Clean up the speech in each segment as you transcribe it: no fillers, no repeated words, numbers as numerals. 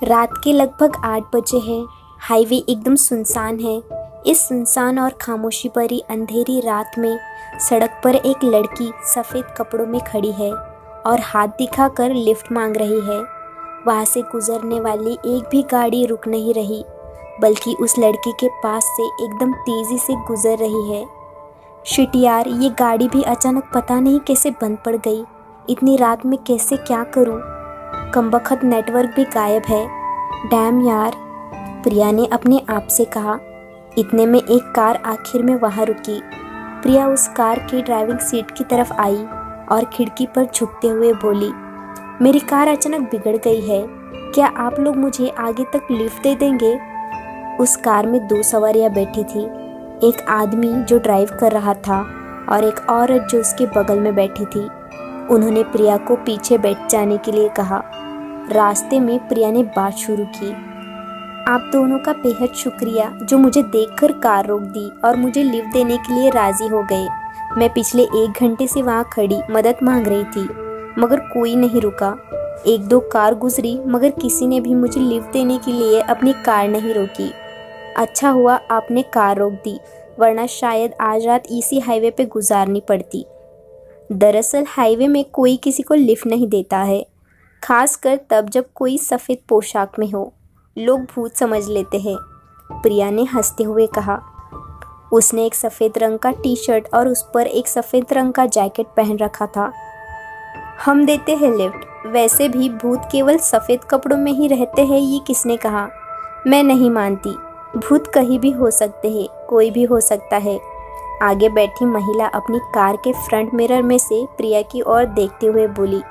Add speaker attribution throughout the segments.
Speaker 1: रात के लगभग 8 बजे हैं। हाईवे एकदम सुनसान है। इस सुनसान और खामोशी भरी अंधेरी रात में सड़क पर एक लड़की सफ़ेद कपड़ों में खड़ी है और हाथ दिखाकर लिफ्ट मांग रही है। वहाँ से गुजरने वाली एक भी गाड़ी रुक नहीं रही, बल्कि उस लड़की के पास से एकदम तेज़ी से गुजर रही है। शिट यार, ये गाड़ी भी अचानक पता नहीं कैसे बंद पड़ गई। इतनी रात में कैसे क्या करूं? कमबख्त नेटवर्क भी गायब है। डैम यार, प्रिया ने अपने आप से कहा। इतने में एक कार आखिर में वहां रुकी। प्रिया उस कार की ड्राइविंग सीट की तरफ आई और खिड़की पर झुकते हुए बोली, मेरी कार अचानक बिगड़ गई है, क्या आप लोग मुझे आगे तक लिफ्ट दे देंगे? उस कार में 2 सवारियां बैठी थी, एक आदमी जो ड्राइव कर रहा था और एक औरत जो उसके बगल में बैठी थी। उन्होंने प्रिया को पीछे बैठ जाने के लिए कहा। रास्ते में प्रिया ने बात शुरू की, आप दोनों का बेहद शुक्रिया जो मुझे देखकर कार रोक दी और मुझे लिफ्ट देने के लिए राजी हो गए। मैं पिछले 1 घंटे से वहाँ खड़ी मदद मांग रही थी, मगर कोई नहीं रुका। 1-2 कार गुजरी, मगर किसी ने भी मुझे लिफ्ट देने के लिए अपनी कार नहीं रोकी। अच्छा हुआ आपने कार रोक दी, वरना शायद आज रात इसी हाईवे पे गुजारनी पड़ती। दरअसल हाईवे में कोई किसी को लिफ्ट नहीं देता है, खासकर तब जब कोई सफ़ेद पोशाक में हो। लोग भूत समझ लेते हैं, प्रिया ने हंसते हुए कहा। उसने एक सफ़ेद रंग का टी-शर्ट और उस पर एक सफ़ेद रंग का जैकेट पहन रखा था। हम देते हैं लिफ्ट, वैसे भी भूत केवल सफ़ेद कपड़ों में ही रहते हैं, ये किसने कहा? मैं नहीं मानती, भूत कहीं भी हो सकते हैं, कोई भी हो सकता है। आगे बैठी महिला अपनी कार के फ्रंट मिरर में से प्रिया की ओर देखते हुए बोली।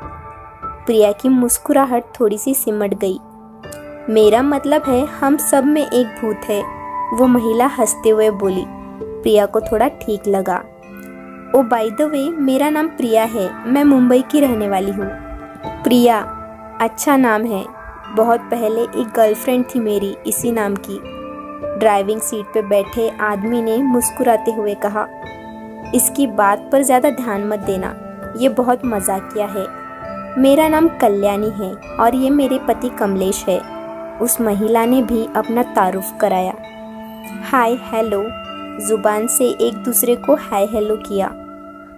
Speaker 1: प्रिया की मुस्कुराहट थोड़ी सी सिमट गई। मेरा मतलब है हम सब में एक भूत है, वो महिला हंसते हुए बोली। प्रिया को थोड़ा ठीक लगा। ओ बाय द वे, मेरा नाम प्रिया है, मैं मुंबई की रहने वाली हूँ। प्रिया अच्छा नाम है, बहुत पहले एक गर्लफ्रेंड थी मेरी इसी नाम की। ड्राइविंग सीट पे बैठे आदमी ने मुस्कुराते हुए कहा। इसकी बात पर ज़्यादा ध्यान मत देना, ये बहुत मजाकिया है। मेरा नाम कल्याणी है और ये मेरे पति कमलेश है। उस महिला ने भी अपना तारुफ कराया। हाय हेलो, जुबान से एक दूसरे को हाय हेलो किया।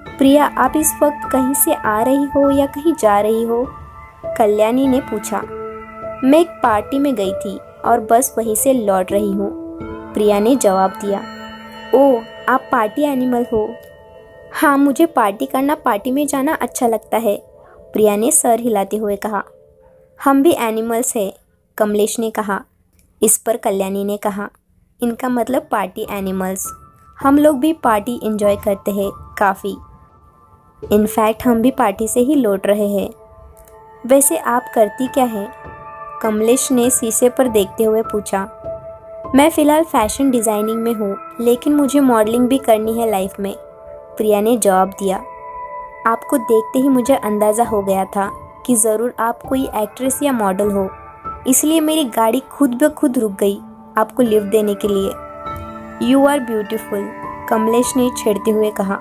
Speaker 1: प्रिया, आप इस वक्त कहीं से आ रही हो या कहीं जा रही हो? कल्याणी ने पूछा। मैं एक पार्टी में गई थी और बस वहीं से लौट रही हूँ, प्रिया ने जवाब दिया। ओह, आप पार्टी एनिमल हो? हाँ, मुझे पार्टी करना, पार्टी में जाना अच्छा लगता है, प्रिया ने सर हिलाते हुए कहा। हम भी एनिमल्स हैं, कमलेश ने कहा। इस पर कल्याणी ने कहा, इनका मतलब पार्टी एनिमल्स। हम लोग भी पार्टी एंजॉय करते हैं काफ़ी। इनफैक्ट हम भी पार्टी से ही लौट रहे हैं। वैसे आप करती क्या हैं? कमलेश ने शीशे पर देखते हुए पूछा। मैं फ़िलहाल फैशन डिज़ाइनिंग में हूँ, लेकिन मुझे मॉडलिंग भी करनी है लाइफ में, प्रिया ने जवाब दिया। आपको देखते ही मुझे अंदाज़ा हो गया था कि ज़रूर आप कोई एक्ट्रेस या मॉडल हो, इसलिए मेरी गाड़ी खुद ब खुद रुक गई आपको लिफ्ट देने के लिए। यू आर ब्यूटीफुल, कमलेश ने छेड़ते हुए कहा।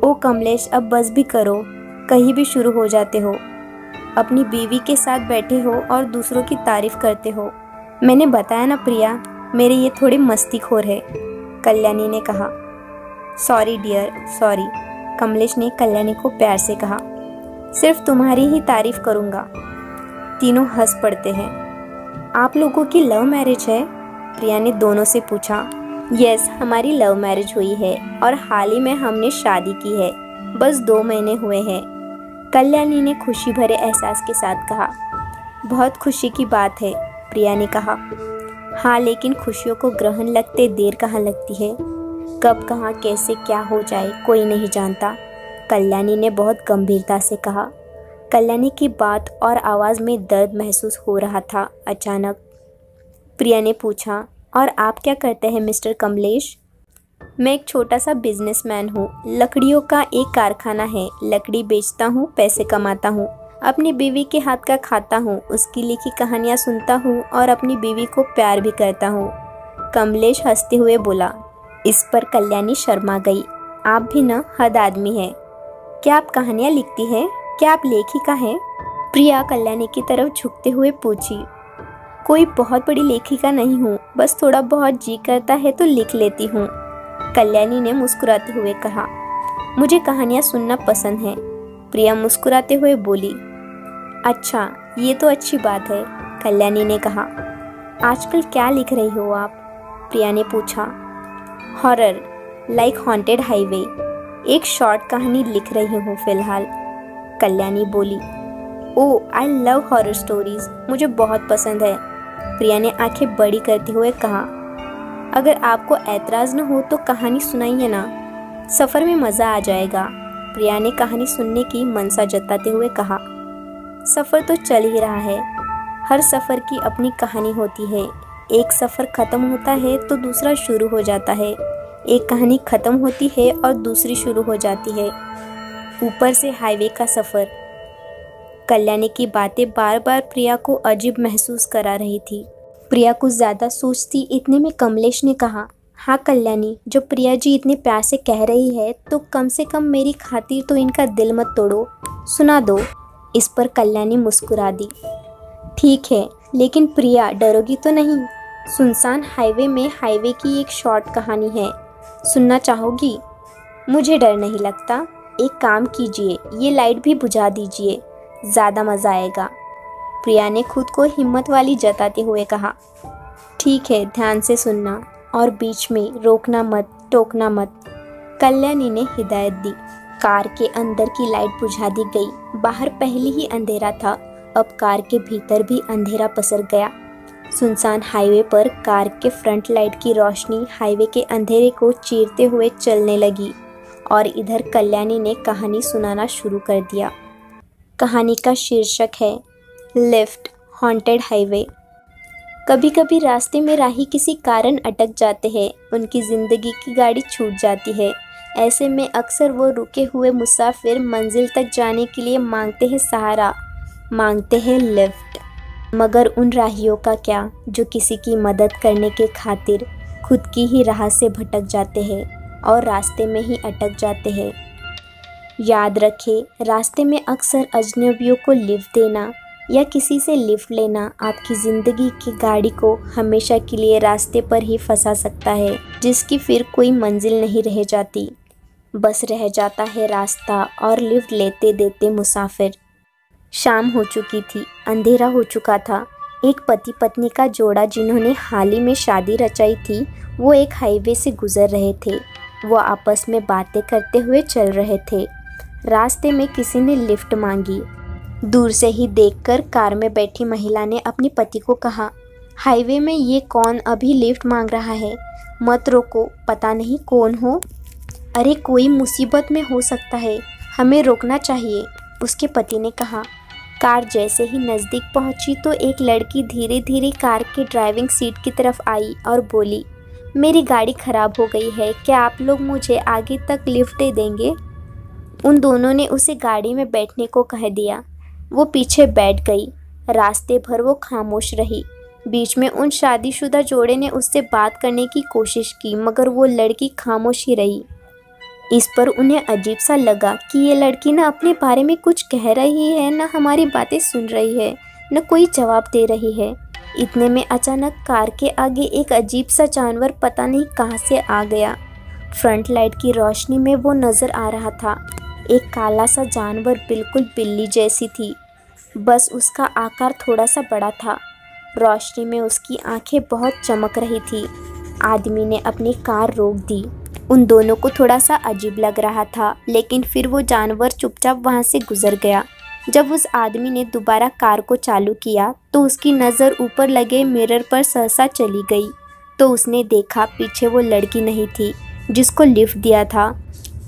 Speaker 1: ओ कमलेश, अब बस भी करो, कहीं भी शुरू हो जाते हो। अपनी बीवी के साथ बैठे हो और दूसरों की तारीफ करते हो। मैंने बताया ना प्रिया, मेरे ये थोड़े मस्तीखोर है, कल्याणी ने कहा। सॉरी डियर, सॉरी, कमलेश ने कल्याणी को प्यार से कहा। सिर्फ तुम्हारी ही तारीफ करूँगा। तीनों हंस पड़ते हैं। आप लोगों की लव मैरिज है? प्रिया ने दोनों से पूछा। यस, हमारी लव मैरिज हुई है और हाल ही में हमने शादी की है, बस 2 महीने हुए हैं, कल्याणी ने खुशी भरे एहसास के साथ कहा। बहुत खुशी की बात है, प्रिया ने कहा। हाँ, लेकिन खुशियों को ग्रहण लगते देर कहाँ लगती है। कब कहाँ कैसे क्या हो जाए कोई नहीं जानता, कल्याणी ने बहुत गंभीरता से कहा। कल्याणी की बात और आवाज़ में दर्द महसूस हो रहा था। अचानक प्रिया ने पूछा, और आप क्या करते हैं मिस्टर कमलेश? मैं एक छोटा सा बिजनेसमैन हूँ, लकड़ियों का एक कारखाना है, लकड़ी बेचता हूँ, पैसे कमाता हूँ, अपनी बीवी के हाथ का खाता हूँ, उसकी लिखी कहानियाँ सुनता हूँ और अपनी बीवी को प्यार भी करता हूँ, कमलेश हंसते हुए बोला। इस पर कल्याणी शर्मा गई। आप भी न हद आदमी हैं। क्या आप कहानियाँ लिखती हैं? क्या आप लेखिका हैं? प्रिया कल्याणी की तरफ झुकते हुए पूछी। कोई बहुत बड़ी लेखिका नहीं हूँ, बस थोड़ा बहुत जी करता है तो लिख लेती हूँ, कल्याणी ने मुस्कुराते हुए कहा। मुझे कहानियाँ सुनना पसंद है, प्रिया मुस्कुराते हुए बोली। अच्छा, ये तो अच्छी बात है, कल्याणी ने कहा। आजकल क्या लिख रही हो आप? प्रिया ने पूछा। हॉरर, लाइक हॉन्टेड हाईवे, एक शॉर्ट कहानी लिख रही हूँ फिलहाल, कल्याणी बोली। ओह, आई लव हॉरर स्टोरीज, मुझे बहुत पसंद है, प्रिया ने आंखें बड़ी करते हुए कहा। अगर आपको ऐतराज न हो तो कहानी सुनाइए ना, सफ़र में मज़ा आ जाएगा, प्रिया ने कहानी सुनने की मनसा जताते हुए कहा। सफ़र तो चल ही रहा है, हर सफ़र की अपनी कहानी होती है। एक सफ़र ख़त्म होता है तो दूसरा शुरू हो जाता है, एक कहानी ख़त्म होती है और दूसरी शुरू हो जाती है। ऊपर से हाईवे का सफ़र। कल्याणी की बातें बार बार प्रिया को अजीब महसूस करा रही थी। प्रिया कुछ ज़्यादा सोचती, इतने में कमलेश ने कहा। हाँ कल्याणी, जो प्रिया जी इतने प्यार से कह रही है तो कम से कम मेरी खातिर तो इनका दिल मत तोड़ो, सुना दो। इस पर कल्याणी मुस्कुरा दी। ठीक है, लेकिन प्रिया डरोगी तो नहीं? सुनसान हाईवे में हाईवे की एक शॉर्ट कहानी है, सुनना चाहोगी? मुझे डर नहीं लगता, एक काम कीजिए, ये लाइट भी बुझा दीजिए, ज़्यादा मज़ा आएगा, प्रिया ने खुद को हिम्मत वाली जताते हुए कहा। ठीक है, ध्यान से सुनना और बीच में रोकना मत, टोकना मत, कल्याणी ने हिदायत दी। कार के अंदर की लाइट बुझा दी गई। बाहर पहले ही अंधेरा था, अब कार के भीतर भी अंधेरा पसर गया। सुनसान हाईवे पर कार के फ्रंट लाइट की रोशनी हाईवे के अंधेरे को चीरते हुए चलने लगी और इधर कल्याणी ने कहानी सुनाना शुरू कर दिया। कहानी का शीर्षक है लिफ्ट, हॉन्टेड हाईवे। कभी कभी रास्ते में राही किसी कारण अटक जाते हैं, उनकी ज़िंदगी की गाड़ी छूट जाती है। ऐसे में अक्सर वो रुके हुए मुसाफिर मंजिल तक जाने के लिए मांगते हैं सहारा, मांगते हैं लिफ्ट। मगर उन राहियों का क्या जो किसी की मदद करने के खातिर खुद की ही राह से भटक जाते हैं और रास्ते में ही अटक जाते हैं। याद रखें, रास्ते में अक्सर अजनबियों को लिफ्ट देना या किसी से लिफ्ट लेना आपकी ज़िंदगी की गाड़ी को हमेशा के लिए रास्ते पर ही फंसा सकता है, जिसकी फिर कोई मंजिल नहीं रह जाती, बस रह जाता है रास्ता और लिफ्ट लेते देते मुसाफिर। शाम हो चुकी थी, अंधेरा हो चुका था। एक पति पत्नी का जोड़ा जिन्होंने हाल ही में शादी रचाई थी, वो एक हाईवे से गुजर रहे थे। वो आपस में बातें करते हुए चल रहे थे। रास्ते में किसी ने लिफ्ट मांगी। दूर से ही देखकर कार में बैठी महिला ने अपने पति को कहा, हाईवे में ये कौन अभी लिफ्ट मांग रहा है? मत रोको, पता नहीं कौन हो। अरे कोई मुसीबत में हो सकता है, हमें रोकना चाहिए, उसके पति ने कहा। कार जैसे ही नज़दीक पहुंची तो एक लड़की धीरे धीरे कार के ड्राइविंग सीट की तरफ आई और बोली, मेरी गाड़ी ख़राब हो गई है, क्या आप लोग मुझे आगे तक लिफ्ट दे देंगे? उन दोनों ने उसे गाड़ी में बैठने को कह दिया। वो पीछे बैठ गई। रास्ते भर वो खामोश रही। बीच में उन शादीशुदा जोड़े ने उससे बात करने की कोशिश की, मगर वो लड़की खामोश ही रही। इस पर उन्हें अजीब सा लगा कि ये लड़की न अपने बारे में कुछ कह रही है, न हमारी बातें सुन रही है, न कोई जवाब दे रही है। इतने में अचानक कार के आगे एक अजीब सा जानवर पता नहीं कहाँ से आ गया। फ्रंट लाइट की रोशनी में वो नज़र आ रहा था। एक काला सा जानवर, बिल्कुल बिल्ली जैसी थी, बस उसका आकार थोड़ा सा बड़ा था। रोशनी में उसकी आंखें बहुत चमक रही थी। आदमी ने अपनी कार रोक दी। उन दोनों को थोड़ा सा अजीब लग रहा था, लेकिन फिर वो जानवर चुपचाप वहाँ से गुजर गया। जब उस आदमी ने दोबारा कार को चालू किया तो उसकी नज़र ऊपर लगे मिरर पर सहसा चली गई, तो उसने देखा पीछे वो लड़की नहीं थी जिसको लिफ्ट दिया था।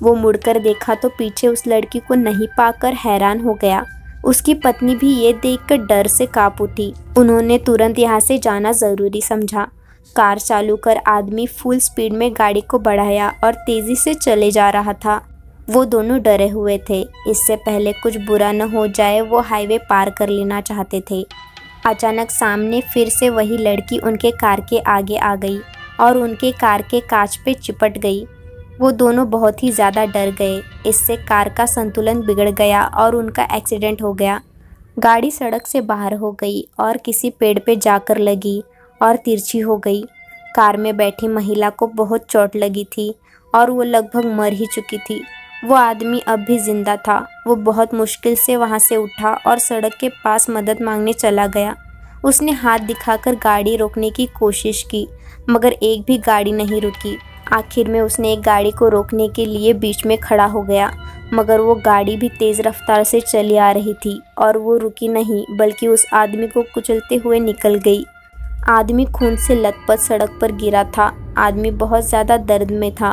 Speaker 1: वो मुड़कर देखा तो पीछे उस लड़की को नहीं पाकर हैरान हो गया। उसकी पत्नी भी ये देखकर डर से कांप उठी। उन्होंने तुरंत यहाँ से जाना ज़रूरी समझा। कार चालू कर आदमी फुल स्पीड में गाड़ी को बढ़ाया और तेज़ी से चले जा रहा था। वो दोनों डरे हुए थे। इससे पहले कुछ बुरा न हो जाए वो हाईवे पार कर लेना चाहते थे। अचानक सामने फिर से वही लड़की उनके कार के आगे आ गई और उनके कार के कांच पे चिपट गई। वो दोनों बहुत ही ज़्यादा डर गए। इससे कार का संतुलन बिगड़ गया और उनका एक्सीडेंट हो गया। गाड़ी सड़क से बाहर हो गई और किसी पेड़ पे जाकर लगी और तिरछी हो गई। कार में बैठी महिला को बहुत चोट लगी थी और वो लगभग मर ही चुकी थी। वो आदमी अब भी जिंदा था। वो बहुत मुश्किल से वहाँ से उठा और सड़क के पास मदद मांगने चला गया। उसने हाथ दिखाकर गाड़ी रोकने की कोशिश की, मगर एक भी गाड़ी नहीं रुकी। आखिर में उसने एक गाड़ी को रोकने के लिए बीच में खड़ा हो गया, मगर वो गाड़ी भी तेज़ रफ्तार से चली आ रही थी और वो रुकी नहीं, बल्कि उस आदमी को कुचलते हुए निकल गई। आदमी खून से लथपथ सड़क पर गिरा था। आदमी बहुत ज़्यादा दर्द में था।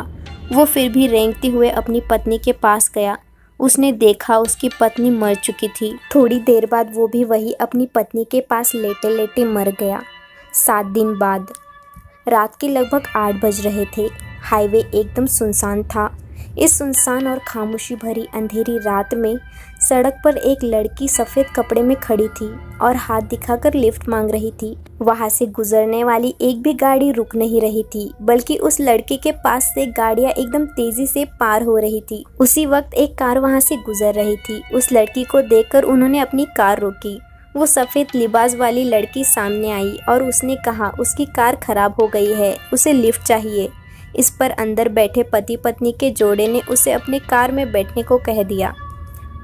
Speaker 1: वो फिर भी रेंगते हुए अपनी पत्नी के पास गया। उसने देखा उसकी पत्नी मर चुकी थी। थोड़ी देर बाद वो भी वही अपनी पत्नी के पास लेटे लेटे मर गया। 7 दिन बाद रात के लगभग 8 बज रहे थे। हाईवे एकदम सुनसान था। इस सुनसान और खामोशी भरी अंधेरी रात में सड़क पर एक लड़की सफ़ेद कपड़े में खड़ी थी और हाथ दिखाकर लिफ्ट मांग रही थी। वहां से गुजरने वाली एक भी गाड़ी रुक नहीं रही थी, बल्कि उस लड़के के पास से गाड़ियां एकदम तेजी से पार हो रही थी। उसी वक्त एक कार वहां से गुजर रही थी। उस लड़की को देखकर उन्होंने अपनी कार रोकी। वो सफ़ेद लिबास वाली लड़की सामने आई और उसने कहा उसकी कार खराब हो गई है, उसे लिफ्ट चाहिए। इस पर अंदर बैठे पति पत्नी के जोड़े ने उसे अपने कार में बैठने को कह दिया।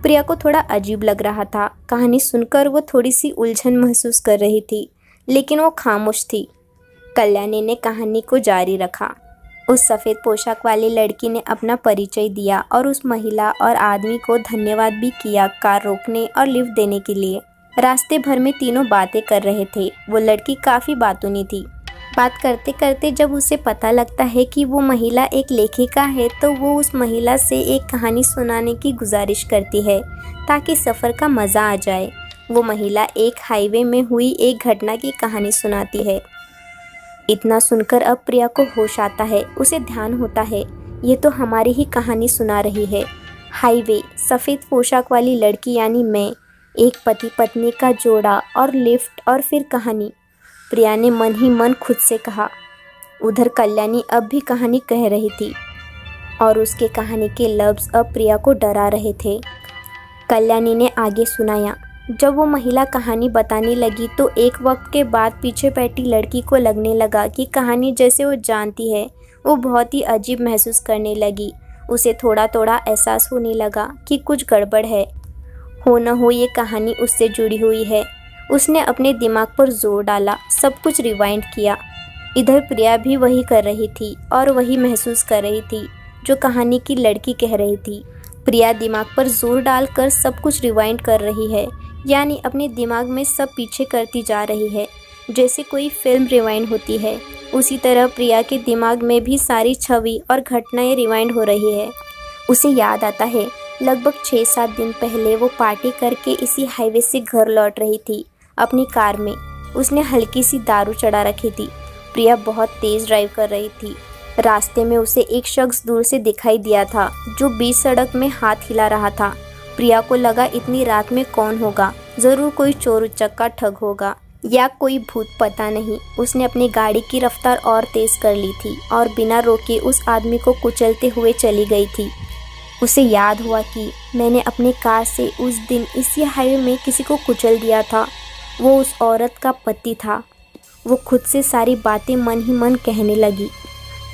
Speaker 1: प्रिया को थोड़ा अजीब लग रहा था। कहानी सुनकर वो थोड़ी सी उलझन महसूस कर रही थी, लेकिन वो खामोश थी। कल्याणी ने कहानी को जारी रखा। उस सफ़ेद पोशाक वाली लड़की ने अपना परिचय दिया और उस महिला और आदमी को धन्यवाद भी किया कार रोकने और लिफ्ट देने के लिए। रास्ते भर में तीनों बातें कर रहे थे। वो लड़की काफ़ी बातूनी थी। बात करते करते जब उसे पता लगता है कि वो महिला एक लेखिका है, तो वो उस महिला से एक कहानी सुनाने की गुजारिश करती है ताकि सफ़र का मज़ा आ जाए। वो महिला एक हाईवे में हुई एक घटना की कहानी सुनाती है। इतना सुनकर अब प्रिया को होश आता है। उसे ध्यान होता है ये तो हमारी ही कहानी सुना रही है। हाईवे, सफ़ेद पोशाक वाली लड़की यानी मैं, एक पति पत्नी का जोड़ा और लिफ्ट और फिर कहानी। प्रिया ने मन ही मन खुद से कहा। उधर कल्याणी अब भी कहानी कह रही थी और उसके कहानी के लफ्ज़ अब प्रिया को डरा रहे थे। कल्याणी ने आगे सुनाया। जब वो महिला कहानी बताने लगी तो एक वक्त के बाद पीछे बैठी लड़की को लगने लगा कि कहानी जैसे वो जानती है। वो बहुत ही अजीब महसूस करने लगी। उसे थोड़ा थोड़ा एहसास होने लगा कि कुछ गड़बड़ है। हो न हो ये कहानी उससे जुड़ी हुई है। उसने अपने दिमाग पर जोर डाला, सब कुछ रिवाइंड किया। इधर प्रिया भी वही कर रही थी और वही महसूस कर रही थी जो कहानी की लड़की कह रही थी। प्रिया दिमाग पर जोर डालकर सब कुछ रिवाइंड कर रही है, यानी अपने दिमाग में सब पीछे करती जा रही है, जैसे कोई फिल्म रिवाइंड होती है। उसी तरह प्रिया के दिमाग में भी सारी छवि और घटनाएं रिवाइंड हो रही है। उसे याद आता है लगभग 6-7 दिन पहले वो पार्टी करके इसी हाईवे से घर लौट रही थी अपनी कार में। उसने हल्की सी दारू चढ़ा रखी थी। प्रिया बहुत तेज़ ड्राइव कर रही थी। रास्ते में उसे एक शख्स दूर से दिखाई दिया था जो बीच सड़क में हाथ हिला रहा था। प्रिया को लगा इतनी रात में कौन होगा, ज़रूर कोई चोर उचक्का ठग होगा या कोई भूत, पता नहीं। उसने अपनी गाड़ी की रफ्तार और तेज़ कर ली थी और बिना रोके उस आदमी को कुचलते हुए चली गई थी। उसे याद हुआ कि मैंने अपने कार से उस दिन इसी हाईवे में किसी को कुचल दिया था। वो उस औरत का पति था। वो खुद से सारी बातें मन ही मन कहने लगी।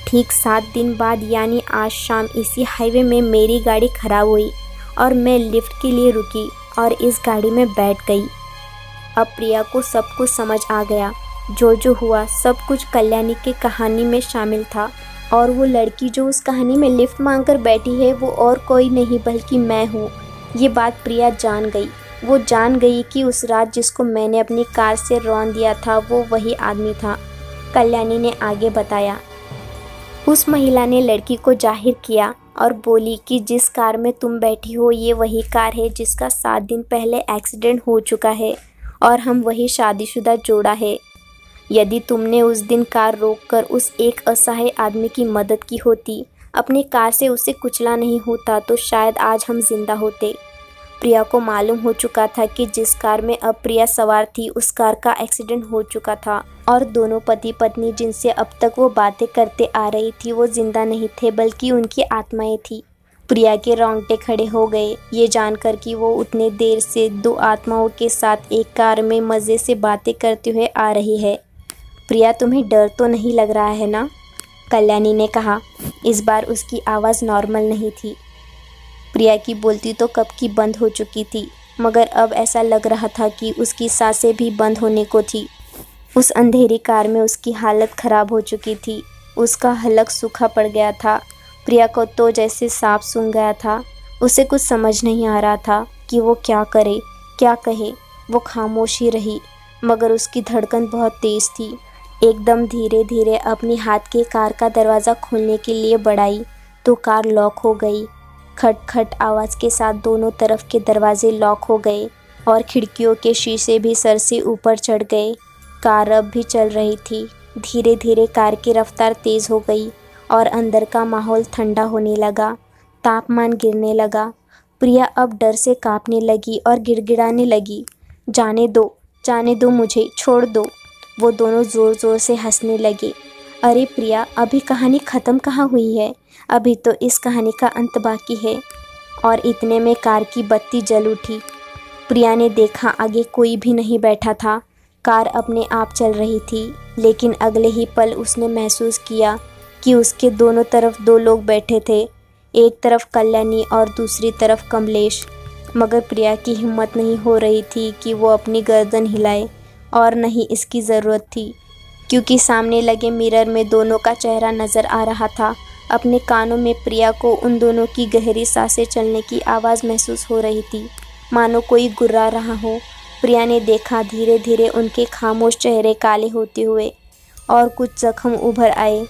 Speaker 1: ठीक 7 दिन बाद यानी आज शाम इसी हाईवे में मेरी गाड़ी खराब हुई और मैं लिफ्ट के लिए रुकी और इस गाड़ी में बैठ गई। अब प्रिया को सब कुछ समझ आ गया। जो हुआ सब कुछ कल्याणी की कहानी में शामिल था और वो लड़की जो उस कहानी में लिफ्ट मांगकर बैठी है वो और कोई नहीं बल्कि मैं हूँ। ये बात प्रिया जान गई। वो जान गई कि उस रात जिसको मैंने अपनी कार से रौंद दिया था वो वही आदमी था। कल्याणी ने आगे बताया। उस महिला ने लड़की को जाहिर किया और बोली कि जिस कार में तुम बैठी हो ये वही कार है जिसका 7 दिन पहले एक्सीडेंट हो चुका है और हम वही शादीशुदा जोड़ा है। यदि तुमने उस दिन कार रोककर उस एक असहाय आदमी की मदद की होती, अपनी कार से उसे कुचला नहीं होता, तो शायद आज हम जिंदा होते। प्रिया को मालूम हो चुका था कि जिस कार में अब प्रिया सवार थी उस कार का एक्सीडेंट हो चुका था और दोनों पति पत्नी जिनसे अब तक वो बातें करते आ रही थी वो जिंदा नहीं थे बल्कि उनकी आत्माएं थी। प्रिया के रोंगटे खड़े हो गए ये जानकर कि वो उतने देर से दो आत्माओं के साथ एक कार में मज़े से बातें करते हुए आ रही है। प्रिया, तुम्हें डर तो नहीं लग रहा है ना? कल्याणी ने कहा। इस बार उसकी आवाज़ नॉर्मल नहीं थी। प्रिया की बोलती तो कब की बंद हो चुकी थी, मगर अब ऐसा लग रहा था कि उसकी सांसें भी बंद होने को थी। उस अंधेरी कार में उसकी हालत ख़राब हो चुकी थी। उसका हलक सूखा पड़ गया था। प्रिया को तो जैसे सांप सूंघ गया था। उसे कुछ समझ नहीं आ रहा था कि वो क्या करे, क्या कहे। वो खामोश ही रही, मगर उसकी धड़कन बहुत तेज़ थी। एकदम धीरे धीरे अपनी हाथ के कार का दरवाज़ा खोलने के लिए बढ़ाई तो कार लॉक हो गई। खट खट आवाज़ के साथ दोनों तरफ के दरवाजे लॉक हो गए और खिड़कियों के शीशे भी सर से ऊपर चढ़ गए। कार अब भी चल रही थी। धीरे धीरे कार की रफ्तार तेज़ हो गई और अंदर का माहौल ठंडा होने लगा। तापमान गिरने लगा। प्रिया अब डर से कांपने लगी और गिड़गिड़ाने लगी। जाने दो मुझे, छोड़ दो। वो दोनों ज़ोर ज़ोर से हंसने लगे। अरे प्रिया, अभी कहानी ख़त्म कहाँ हुई है? अभी तो इस कहानी का अंत बाकी है। और इतने में कार की बत्ती जल उठी। प्रिया ने देखा आगे कोई भी नहीं बैठा था। कार अपने आप चल रही थी, लेकिन अगले ही पल उसने महसूस किया कि उसके दोनों तरफ दो लोग बैठे थे। एक तरफ कल्याणी और दूसरी तरफ कमलेश। मगर प्रिया की हिम्मत नहीं हो रही थी कि वो अपनी गर्दन हिलाए, और नहीं इसकी ज़रूरत थी, क्योंकि सामने लगे मिरर में दोनों का चेहरा नज़र आ रहा था। अपने कानों में प्रिया को उन दोनों की गहरी सांसें चलने की आवाज़ महसूस हो रही थी, मानो कोई गुर्रा रहा हो। प्रिया ने देखा धीरे धीरे उनके खामोश चेहरे काले होते हुए और कुछ जख्म उभर आए।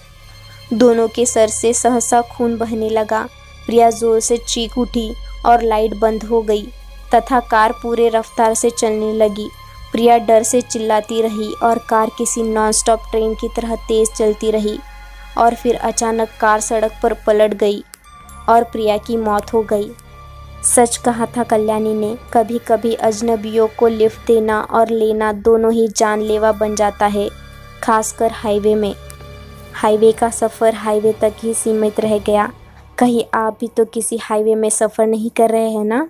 Speaker 1: दोनों के सर से सहसा खून बहने लगा। प्रिया ज़ोर से चीख उठी और लाइट बंद हो गई तथा कार पूरे रफ्तार से चलने लगी। प्रिया डर से चिल्लाती रही और कार किसी नॉनस्टॉप ट्रेन की तरह तेज़ चलती रही। और फिर अचानक कार सड़क पर पलट गई और प्रिया की मौत हो गई। सच कहा था कल्याणी ने, कभी कभी अजनबियों को लिफ्ट देना और लेना दोनों ही जानलेवा बन जाता है, खासकर हाईवे में। हाईवे का सफ़र हाईवे तक ही सीमित रह गया। कहीं आप भी तो किसी हाईवे में सफ़र नहीं कर रहे हैं ना?